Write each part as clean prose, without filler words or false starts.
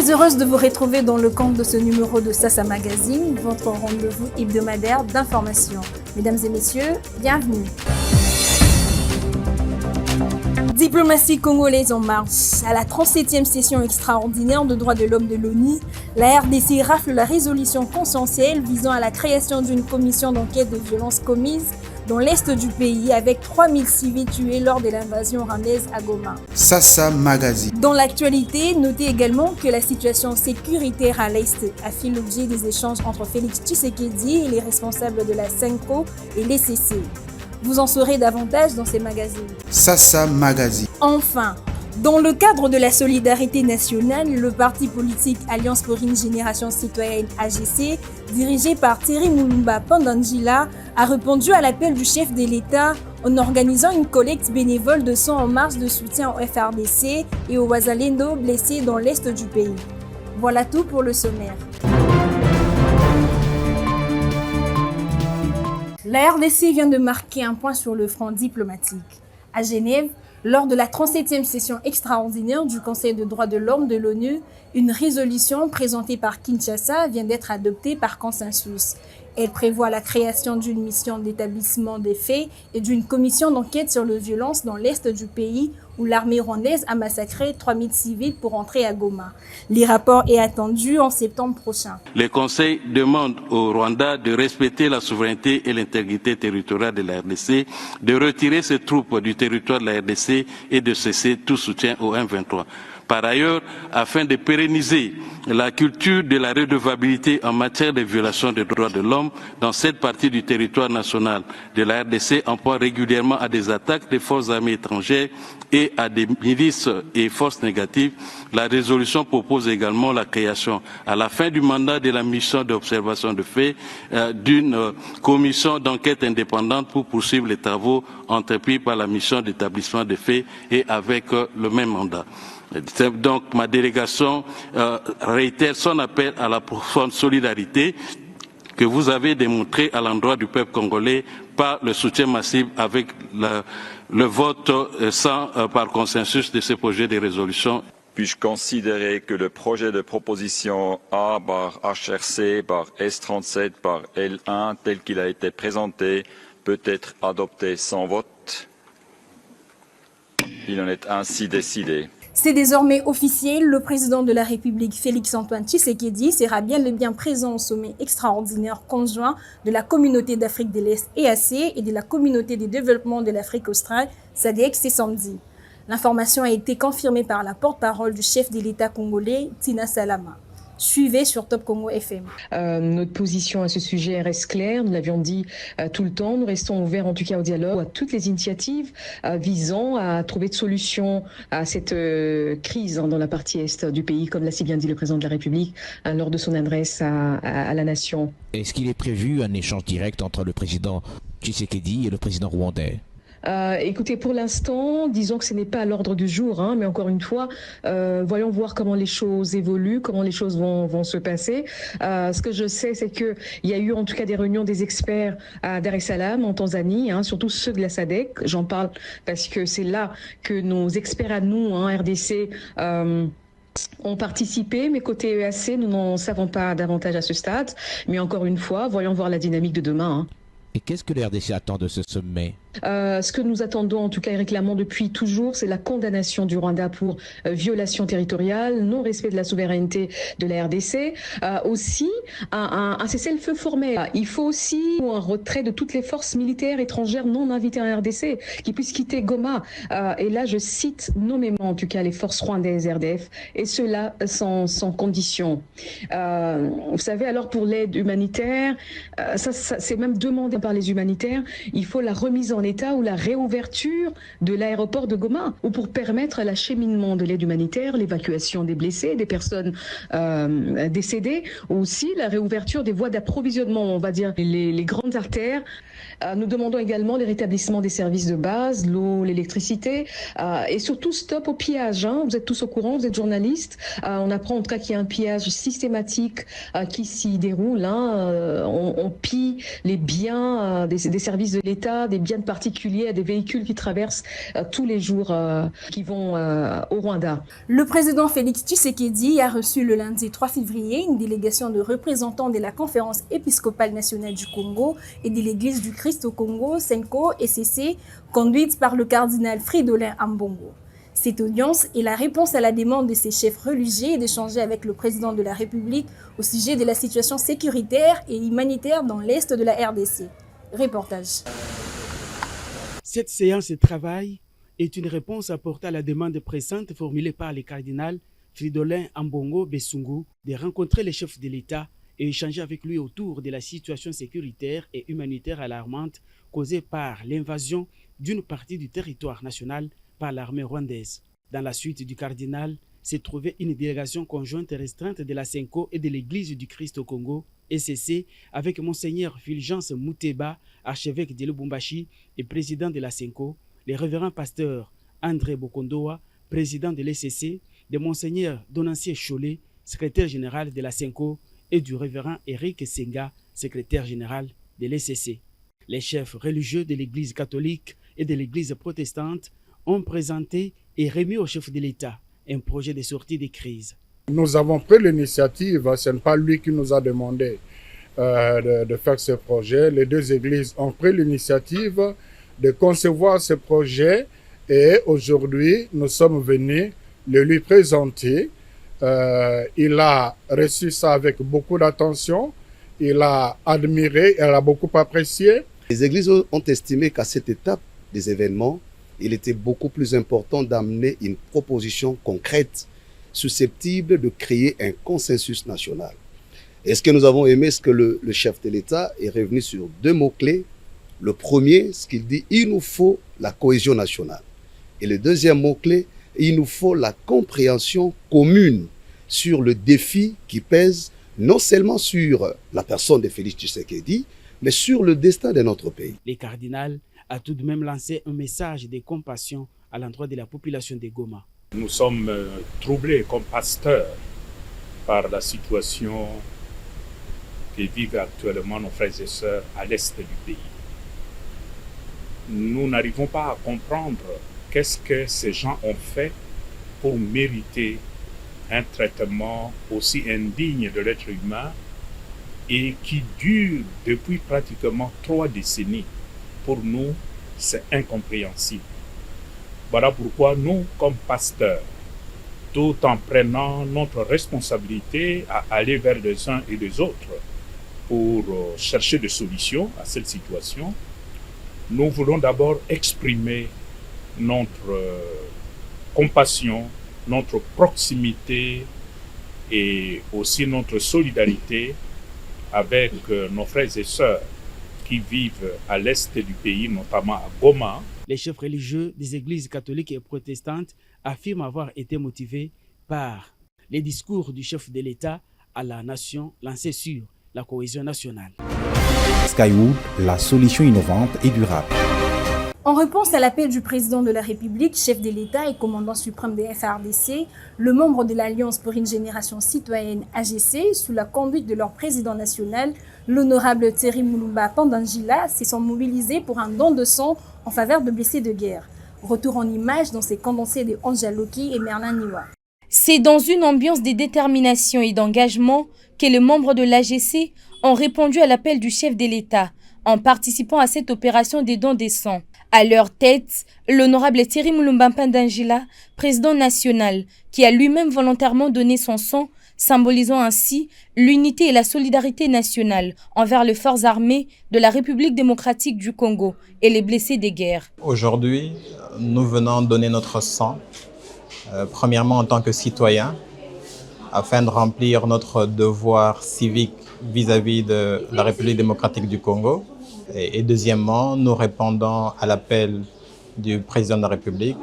Très heureuse de vous retrouver dans le camp de ce numéro de Sasa Magazine, votre rendez-vous hebdomadaire d'information. Mesdames et messieurs, bienvenue. Diplomatie congolaise en marche. À la 37e session extraordinaire de droits de l'homme de l'ONU, la RDC rafle la résolution consensuelle visant à la création d'une commission d'enquête de violences commises dans l'est du pays avec 3000 civils tués lors de l'invasion rwandaise à Goma. Sasa Magazine. Dans l'actualité, notez également que la situation sécuritaire à l'est a fait l'objet des échanges entre Félix Tshisekedi et les responsables de la CENCO et l'ECC. Vous en saurez davantage dans ces magazines. Sasa Magazine. Enfin, dans le cadre de la solidarité nationale, le parti politique Alliance pour une génération citoyenne AGC, dirigé par Thierry Mulumba Pandangila, a répondu à l'appel du chef de l'État en organisant une collecte bénévole de sang en marche de soutien au FRDC et aux Wazalendo blessés dans l'est du pays. Voilà tout pour le sommaire. La RDC vient de marquer un point sur le front diplomatique. À Genève, lors de la 37e session extraordinaire du Conseil des droits de l'homme de l'ONU, une résolution présentée par Kinshasa vient d'être adoptée par consensus. Elle prévoit la création d'une mission d'établissement des faits et d'une commission d'enquête sur les violences dans l'est du pays où l'armée rwandaise a massacré 3000 civils pour entrer à Goma. Le rapport est attendu en septembre prochain. Le Conseil demande au Rwanda de respecter la souveraineté et l'intégrité territoriale de la RDC, de retirer ses troupes du territoire de la RDC et de cesser tout soutien au M23. Par ailleurs, afin de pérenniser la culture de la redevabilité en matière de violation des droits de l'homme dans cette partie du territoire national de la RDC en proie régulièrement à des attaques des forces armées étrangères et à des milices et forces négatives, la résolution propose également la création, à la fin du mandat de la mission d'observation de faits, d'une commission d'enquête indépendante pour poursuivre les travaux entrepris par la mission d'établissement des faits et avec le même mandat. Donc ma délégation réitère son appel à la profonde solidarité que vous avez démontré à l'endroit du peuple congolais par le soutien massif avec le vote par consensus de ce projet de résolution. Puis-je considérer que le projet de proposition A/HRC/S37 L1 tel qu'il a été présenté peut être adopté sans vote? Il en est ainsi décidé. C'est désormais officiel, le président de la République Félix-Antoine Tshisekedi sera bien et bien présent au sommet extraordinaire conjoint de la Communauté d'Afrique de l'Est EAC et de la Communauté de développement de l'Afrique australe SADC ce samedi. L'information a été confirmée par la porte-parole du chef de l'État congolais, Tina Salama. Suivez sur Top Congo FM. Notre position à ce sujet reste claire, nous l'avions dit tout le temps, nous restons ouverts en tout cas au dialogue, à toutes les initiatives visant à trouver de solutions à cette crise dans la partie est du pays, comme l'a si bien dit le président de la République lors de son adresse à la nation. Est-ce qu'il est prévu un échange direct entre le président Tshisekedi et le président rwandais ? Écoutez, pour l'instant, disons que ce n'est pas à l'ordre du jour, mais encore une fois, voyons voir comment les choses évoluent, comment les choses vont se passer. Ce que je sais, c'est qu'il y a eu en tout cas des réunions des experts à Dar es Salaam, en Tanzanie, surtout ceux de la SADC. J'en parle parce que c'est là que nos experts à nous, RDC, ont participé, mais côté EAC, nous n'en savons pas davantage à ce stade. Mais encore une fois, voyons voir la dynamique de demain. Et qu'est-ce que le RDC attend de ce sommet ? Ce que nous attendons, en tout cas, et réclamons depuis toujours, c'est la condamnation du Rwanda pour violation territoriale, non-respect de la souveraineté de la RDC. Aussi, un cessez-le-feu formel. Il faut aussi un retrait de toutes les forces militaires étrangères non invitées en RDC, qui puissent quitter Goma. Et là, je cite nommément, en tout cas, les forces rwandaises RDF, et cela sans condition. Vous savez, alors pour l'aide humanitaire, ça c'est même demandé par les humanitaires, il faut la remise en état ou la réouverture de l'aéroport de Goma, ou pour permettre l'acheminement de l'aide humanitaire, l'évacuation des blessés, des personnes décédées, ou aussi la réouverture des voies d'approvisionnement, on va dire les grandes artères. Nous demandons également le rétablissement des services de base, l'eau, l'électricité, et surtout stop au pillage. Vous êtes tous au courant, vous êtes journalistes. On apprend en tout cas qu'il y a un pillage systématique qui s'y déroule. On pille les biens des services de l'État, des biens de particuliers à des véhicules qui traversent tous les jours, qui vont au Rwanda. Le président Félix Tshisekedi a reçu le lundi 3 février une délégation de représentants de la Conférence épiscopale nationale du Congo et de l'Église du Christ au Congo, SENCO ECC, conduite par le cardinal Fridolin Ambongo. Cette audience est la réponse à la demande de ces chefs religieux d'échanger avec le président de la République au sujet de la situation sécuritaire et humanitaire dans l'est de la RDC. Reportage. Cette séance de travail est une réponse apportée à la demande pressante formulée par le cardinal Fridolin Ambongo Besungu de rencontrer les chefs de l'État et échanger avec lui autour de la situation sécuritaire et humanitaire alarmante causée par l'invasion d'une partie du territoire national par l'armée rwandaise. Dans la suite du cardinal s'est trouvée une délégation conjointe et restreinte de la SENCO et de l'Église du Christ au Congo, ECC, avec Monseigneur Fulgence Muteba, archevêque de Lubumbashi et président de la SENCO, les révérends pasteurs André Bokondoa, président de l'ECC, de Monseigneur Donancier Cholet, secrétaire général de la SENCO, et du révérend Eric Senga, secrétaire général de l'ECC. Les chefs religieux de l'Église catholique et de l'Église protestante ont présenté et remis au chef de l'État un projet de sortie de crise. Nous avons pris l'initiative, ce n'est pas lui qui nous a demandé de faire ce projet. Les deux églises ont pris l'initiative de concevoir ce projet et aujourd'hui nous sommes venus le lui présenter. Il a reçu ça avec beaucoup d'attention, il a admiré, il a beaucoup apprécié. Les églises ont estimé qu'à cette étape des événements, il était beaucoup plus important d'amener une proposition concrète susceptible de créer un consensus national. Et ce que nous avons aimé, c'est que le chef de l'État est revenu sur deux mots-clés. Le premier, ce qu'il dit, il nous faut la cohésion nationale. Et le deuxième mot-clé, il nous faut la compréhension commune sur le défi qui pèse non seulement sur la personne de Félix Tshisekedi, mais sur le destin de notre pays. Le cardinal a tout de même lancé un message de compassion à l'endroit de la population de Goma. Nous sommes troublés comme pasteurs par la situation que vivent actuellement nos frères et sœurs à l'est du pays. Nous n'arrivons pas à comprendre qu'est-ce que ces gens ont fait pour mériter un traitement aussi indigne de l'être humain et qui dure depuis pratiquement 3 décennies. Pour nous, c'est incompréhensible. Voilà pourquoi nous, comme pasteurs, tout en prenant notre responsabilité à aller vers les uns et les autres pour chercher des solutions à cette situation, nous voulons d'abord exprimer notre compassion, notre proximité et aussi notre solidarité avec nos frères et sœurs qui vivent à l'est du pays, notamment à Goma. Les chefs religieux des églises catholiques et protestantes affirment avoir été motivés par les discours du chef de l'État à la nation lancés sur la cohésion nationale. Skywood, la solution innovante et durable. En réponse à l'appel du président de la République, chef de l'État et commandant suprême des FARDC, le membre de l'Alliance pour une génération citoyenne AGC, sous la conduite de leur président national, l'honorable Thierry Mulumba Pandangila, se sont mobilisés pour un don de sang en faveur de blessés de guerre. Retour en images dans ces condensés de Anja Loki et Merlin Niwa. C'est dans une ambiance de détermination et d'engagement que les membres de l'AGC ont répondu à l'appel du chef de l'État en participant à cette opération des dons de sang. À leur tête, l'honorable Thierry Mulumba Pandangila, président national, qui a lui-même volontairement donné son sang, symbolisant ainsi l'unité et la solidarité nationale envers les forces armées de la République démocratique du Congo et les blessés des guerres. Aujourd'hui, nous venons donner notre sang, premièrement en tant que citoyens, afin de remplir notre devoir civique vis-à-vis de la République démocratique du Congo. Et deuxièmement, nous répondons à l'appel du président de la République,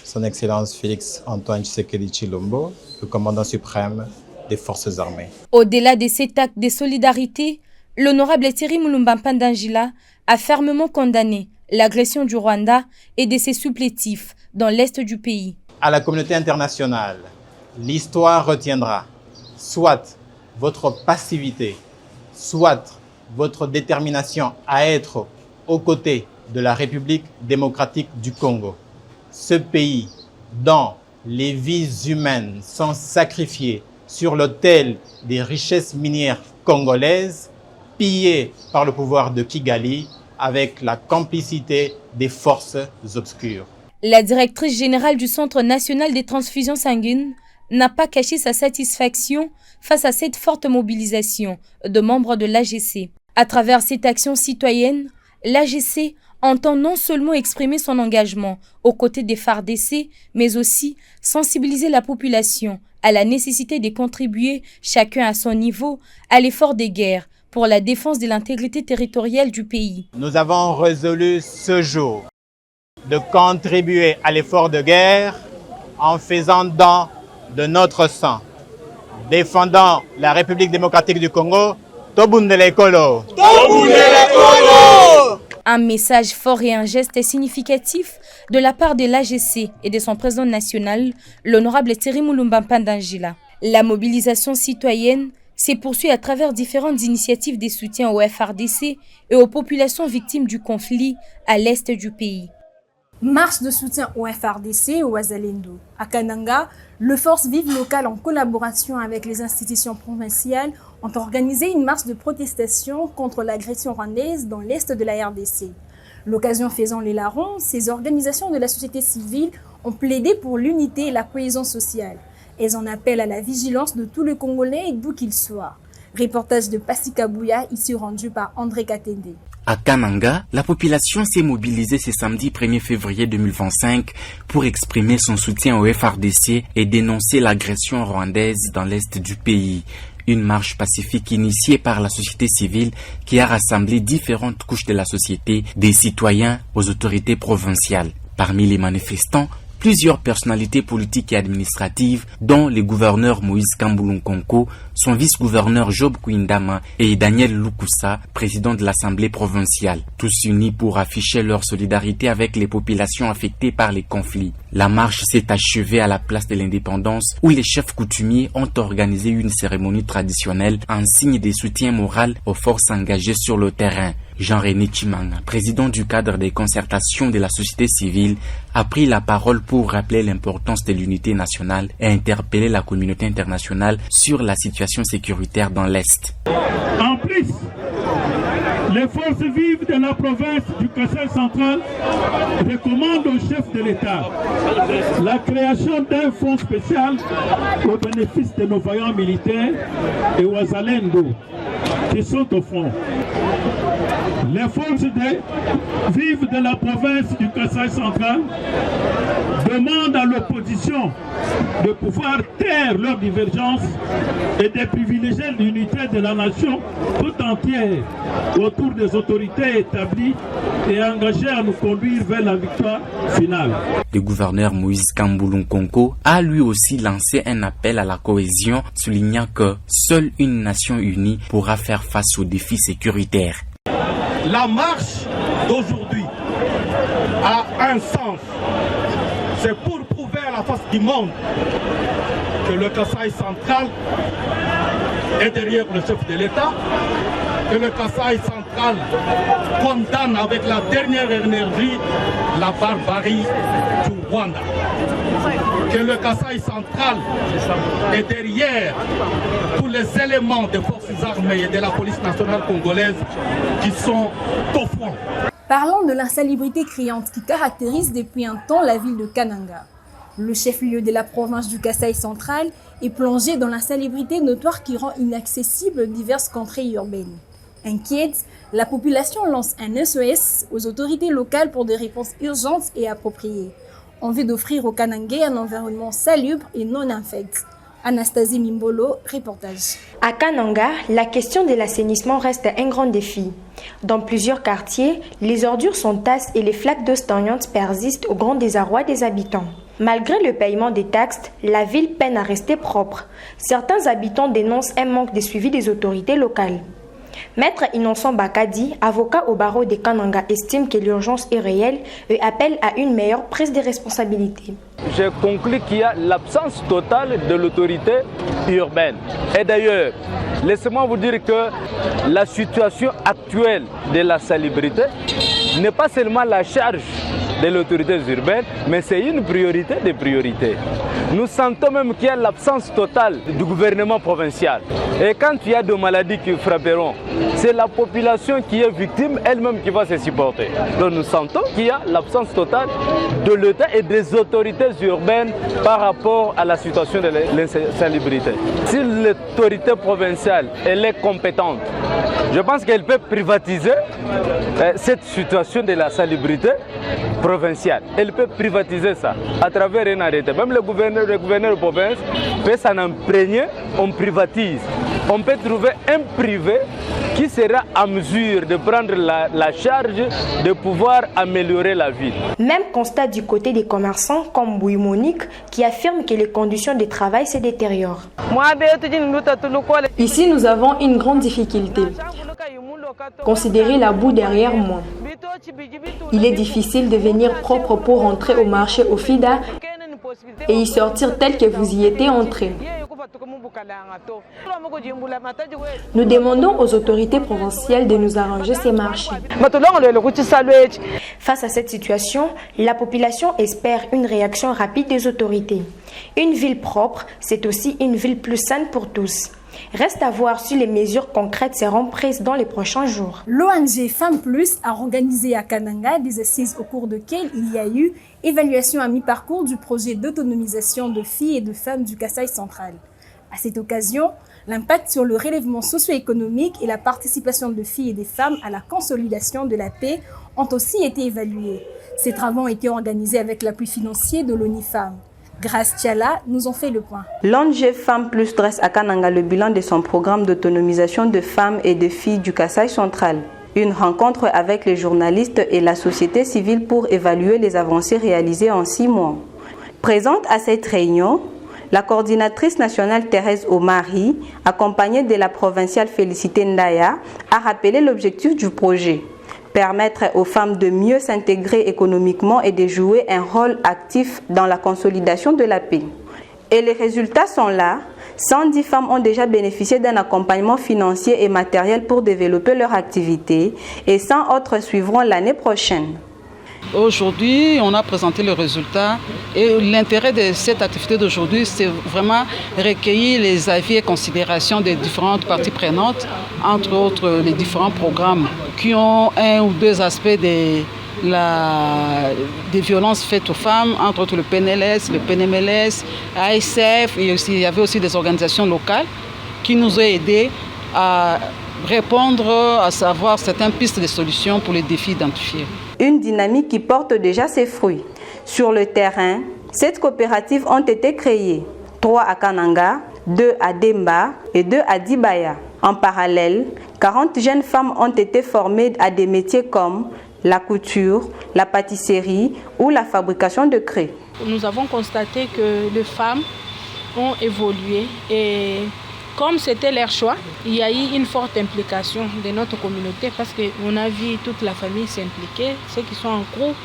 son Excellence Félix Antoine Tshisekedi Tshilombo, le commandant suprême des forces armées. Au-delà de cet acte de solidarité, l'honorable Thierry Mulumba Pandangila a fermement condamné l'agression du Rwanda et de ses supplétifs dans l'est du pays. À la communauté internationale, l'histoire retiendra soit votre passivité, soit votre détermination à être aux côtés de la République démocratique du Congo. Ce pays dont les vies humaines sont sacrifiées sur l'autel des richesses minières congolaises, pillées par le pouvoir de Kigali avec la complicité des forces obscures. La directrice générale du Centre national des transfusions sanguines n'a pas caché sa satisfaction face à cette forte mobilisation de membres de l'AGC. À travers cette action citoyenne, l'AGC entend non seulement exprimer son engagement aux côtés des FARDC, mais aussi sensibiliser la population à la nécessité de contribuer, chacun à son niveau, à l'effort des guerres pour la défense de l'intégrité territoriale du pays. Nous avons résolu ce jour de contribuer à l'effort de guerre en faisant don de notre sang, défendant la République démocratique du Congo. Tobundele Kolo. Un message fort et un geste significatif de la part de l'AGC et de son président national, l'honorable Thierry Moulumba Mpandangila. La mobilisation citoyenne s'est poursuivie à travers différentes initiatives de soutien au FARDC et aux populations victimes du conflit à l'est du pays. Marche de soutien au FARDC au Wazalendo. À Kananga, le Force Vive local en collaboration avec les institutions provinciales ont organisé une marche de protestation contre l'agression rwandaise dans l'est de la RDC. L'occasion faisant les larrons, ces organisations de la société civile ont plaidé pour l'unité et la cohésion sociale. Elles en appellent à la vigilance de tous les Congolais d'où qu'ils soient. Reportage de Passy Kabouya, ici rendu par André Katende. À Kananga, la population s'est mobilisée ce samedi 1er février 2025 pour exprimer son soutien au FARDC et dénoncer l'agression rwandaise dans l'est du pays. Une marche pacifique initiée par la société civile qui a rassemblé différentes couches de la société, des citoyens aux autorités provinciales. Parmi les manifestants, plusieurs personnalités politiques et administratives, dont le gouverneur Moïse Kamboulounkonko, son vice-gouverneur Job Kouindama et Daniel Lukusa, président de l'Assemblée provinciale, tous unis pour afficher leur solidarité avec les populations affectées par les conflits. La marche s'est achevée à la place de l'Indépendance où les chefs coutumiers ont organisé une cérémonie traditionnelle en signe de soutien moral aux forces engagées sur le terrain. Jean-René Chimanga, président du cadre des concertations de la société civile, a pris la parole pour rappeler l'importance de l'unité nationale et interpeller la communauté internationale sur la situation sécuritaire dans l'Est. En plus, les forces vives de la province du Kasaï central recommandent au chef de l'État la création d'un fonds spécial au bénéfice de nos vaillants militaires et Wazalendo qui sont au front. Les forces vives de la province du Kasaï central demandent à l'opposition de pouvoir taire leurs divergences et de privilégier l'unité de la nation tout entière autour des autorités établies et engagées à nous conduire vers la victoire finale. Le gouverneur Moïse Kamboulounkonko a lui aussi lancé un appel à la cohésion, soulignant que seule une nation unie pourra faire face aux défis sécuritaires. La marche d'aujourd'hui a un sens. C'est pour prouver à la face du monde que le Kasaï central est derrière le chef de l'État, que le Kasaï central condamne avec la dernière énergie la barbarie du Rwanda, que le Kasaï central est derrière tous les éléments des forces armées et de la police nationale congolaise qui sont au front. Parlons de l'insalubrité criante qui caractérise depuis un temps la ville de Kananga. Le chef-lieu de la province du Kasaï central est plongé dans l'insalubrité notoire qui rend inaccessibles diverses contrées urbaines. Inquiète, la population lance un SOS aux autorités locales pour des réponses urgentes et appropriées, en vue d'offrir aux Kanangais un environnement salubre et non infect. Anastasie Mimbolo, reportage. À Kananga, la question de l'assainissement reste un grand défi. Dans plusieurs quartiers, les ordures s'entassent et les flaques d'eau stagnante persistent au grand désarroi des habitants. Malgré le paiement des taxes, la ville peine à rester propre. Certains habitants dénoncent un manque de suivi des autorités locales. Maître Innocent Bakadi, avocat au barreau de Kananga, estime que l'urgence est réelle et appelle à une meilleure prise de responsabilité. J'ai conclu qu'il y a l'absence totale de l'autorité urbaine. Et d'ailleurs, laissez-moi vous dire que la situation actuelle de la salubrité n'est pas seulement la charge de l'autorité urbaine, mais c'est une priorité des priorités. Nous sentons même qu'il y a l'absence totale du gouvernement provincial. Et quand il y a des maladies qui frapperont, c'est la population qui est victime elle-même qui va se supporter. Donc nous sentons qu'il y a l'absence totale de l'État et des autorités urbaines par rapport à la situation de l'insalubrité. Si l'autorité provinciale elle est compétente, je pense qu'elle peut privatiser cette situation de la salubrité provinciale. Elle peut privatiser ça à travers un arrêté. Même le gouverneur de province peut s'en imprégner, on privatise. On peut trouver un privé qui sera à mesure de prendre la charge de pouvoir améliorer la ville. Même constat du côté des commerçants comme Bouy Monique qui affirme que les conditions de travail se détériorent. Ici, nous avons une grande difficulté. Considérez la boue derrière moi. Il est difficile de venir propre pour rentrer au marché au FIDA et y sortir tel que vous y étiez entré. Nous demandons aux autorités provinciales de nous arranger ces marchés. Face à cette situation, la population espère une réaction rapide des autorités. Une ville propre, c'est aussi une ville plus saine pour tous. Reste à voir si les mesures concrètes seront prises dans les prochains jours. L'ONG Femmes Plus a organisé à Kananga des assises au cours desquelles il y a eu évaluation à mi-parcours du projet d'autonomisation de filles et de femmes du Kasaï central. À cette occasion, l'impact sur le relèvement socio-économique et la participation de filles et des femmes à la consolidation de la paix ont aussi été évalués. Ces travaux ont été organisés avec l'appui financier de l'ONU Femmes. Grace Tiala nous en fait le point. L'ONG Femmes Plus dresse à Kananga le bilan de son programme d'autonomisation de femmes et de filles du Kasaï central. Une rencontre avec les journalistes et la société civile pour évaluer les avancées réalisées en 6 mois. Présente à cette réunion, la coordinatrice nationale Thérèse Omari, accompagnée de la provinciale Félicité Ndaya, a rappelé l'objectif du projet. Permettre aux femmes de mieux s'intégrer économiquement et de jouer un rôle actif dans la consolidation de la paix. Et les résultats sont là. 110 femmes ont déjà bénéficié d'un accompagnement financier et matériel pour développer leur activité et 100 autres suivront l'année prochaine. Aujourd'hui, on a présenté le résultat et l'intérêt de cette activité d'aujourd'hui, c'est vraiment recueillir les avis et considérations des différentes parties prenantes, entre autres les différents programmes qui ont un ou deux aspects des violences faites aux femmes, entre autres le PNLS, le PNMLS, ASF, et aussi, il y avait aussi des organisations locales qui nous ont aidés à répondre, à savoir certaines pistes de solutions pour les défis identifiés. Une dynamique qui porte déjà ses fruits. Sur le terrain, 7 coopératives ont été créées, 3 à Kananga, 2 à Demba et 2 à Dibaya. En parallèle, 40 jeunes femmes ont été formées à des métiers comme la couture, la pâtisserie ou la fabrication de craie. Nous avons constaté que les femmes ont évolué et comme c'était leur choix, il y a eu une forte implication de notre communauté parce qu'on a vu toute la famille s'impliquer, ceux qui sont en groupe,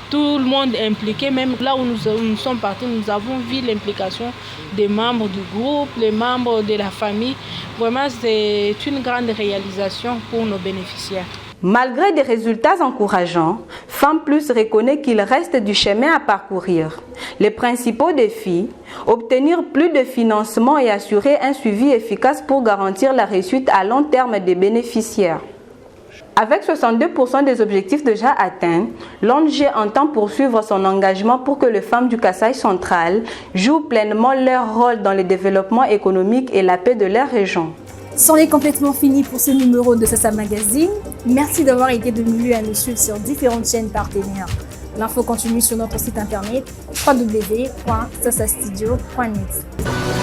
tout le monde est impliqué. Même là où nous sommes partis, nous avons vu l'implication des membres du groupe, les membres de la famille. Vraiment, c'est une grande réalisation pour nos bénéficiaires. Malgré des résultats encourageants, Femmes Plus reconnaît qu'il reste du chemin à parcourir. Les principaux défis, obtenir plus de financement et assurer un suivi efficace pour garantir la réussite à long terme des bénéficiaires. Avec 62% des objectifs déjà atteints, l'ONG entend poursuivre son engagement pour que les femmes du Kasaï central jouent pleinement leur rôle dans le développement économique et la paix de leur région. C'en est complètement fini pour ce numéro de Sasa Magazine. Merci d'avoir été de milieu à nous suivre sur différentes chaînes partenaires. L'info continue sur notre site internet www.sasastudio.net.